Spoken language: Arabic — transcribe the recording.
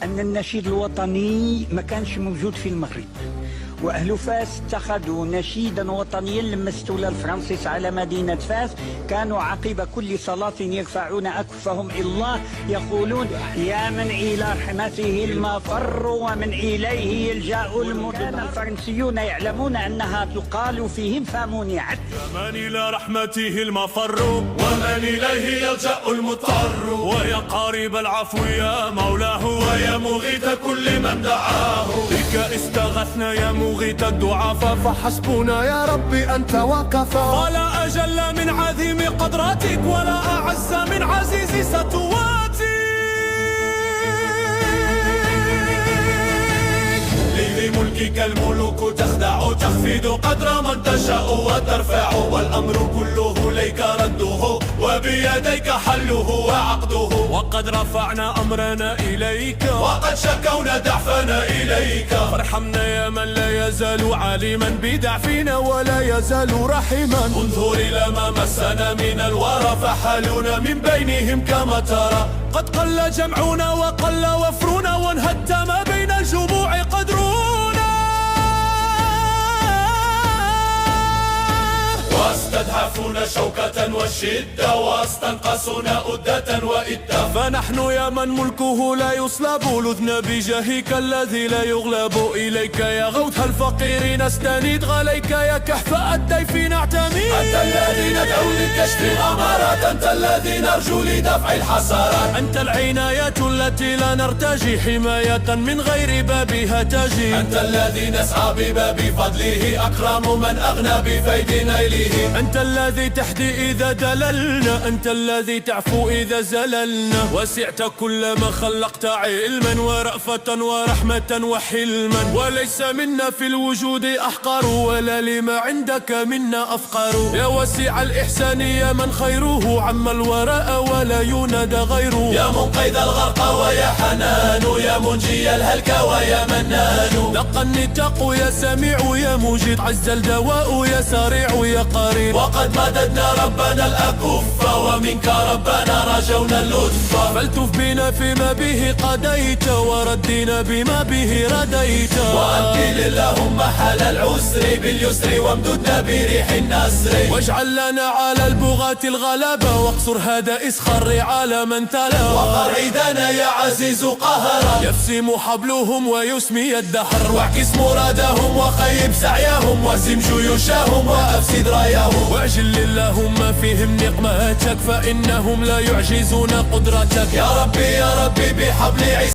أن النشيد الوطني ما كانش موجود في المغرب، وأهل فاس اتخذوا نشيدا وطنيا لما استولى الفرنسيس على مدينة فاس. كانوا عقب كل صلاة يرفعون أكفهم إلى الله يقولون: يا من إلى رحمته المفر ومن إليه يلجأ المدن. الفرنسيون يعلمون أنها تقال فيهم فاموني عد. يا من إلى رحمته المفر ومن إليه يلجأ المضطر، ويا قارب العفو يا مولاه ويا مغيث كل من دعاه. بك استغثنا يا مغيث الضعفاء، فحسبنا يا ربي أنت وكفى. ولا أجل من عظيم قدراتك ولا أعز من عزيز سطواتك. لملكك الملوك تخدع، تخفض قدر من تشاء وترفع، والأمر كله ليك رده وبيديك حله وعقده. وقد رفعنا أمرنا إليك وقد شكونا ضعفنا إليك، فارحمنا يا من لا يزال عالما بضعفنا ولا يزال رحيما. انظر إلى ما مسنا من الورى، فحالنا من بينهم كما ترى. قد قل جمعنا وقل وفرنا، وانهدت ما بين الجموع قدرنا. واستدهفونا شوكة والشدة، واستنقصونا أدة وإدة. فنحن يا من ملكه لا يصلب، لذنا بجاهك الذي لا يغلب. إليك يا غوث الفقير نستند، غليك يا كهف الضيف نعتمد. أنت الذي ندعو لكشف الغمرات، أنت الذي نرجو لدفع الحسرات. أنت العناية التي لا نرتجي، حماية من غير بابها تجي. أنت الذي نسعى بباب فضله، أكرم من أغنى بفيد نيله. أنت الذي تحدي إذا دللنا، أنت الذي تعفو إذا زللنا. وسعت كل ما خلقت علما ورأفة ورحمة وحلما، وليس منا في الوجود أحقر ولا لما عندك منا أفقر. يا وسيع الإحسان يا من خيره عم الوراء ولا ينادى غيره. يا منقذ الغرق ويا حنان، يا منجي الهلك ويا منان. لقى النتاق يا سميع يا مجيد، عز الدواء يا سريع يا قريب. وقد مددنا ربنا الأكف، ومنك ربنا رجونا اللطف. فالتف بنا فيما به قضيت، وردنا بما به رديت. وأبدل اللهم حال العسر باليسر، وامددنا بريح النسر. واجعل لنا على البغاة الغلبة، واقصر هذا إسخر على من تلا. وقرعدنا يا عزيز قهرا، يفسم حبلهم ويسمي الدهر. واعكس مرادهم وخيب سعيهم، وهزم جيوشهم وأفسد رايهم. واعجل اللهم فيهم نقمتك، فإنهم لا يعجزون قدرتك. يا ربي يا ربي بحبل عيسى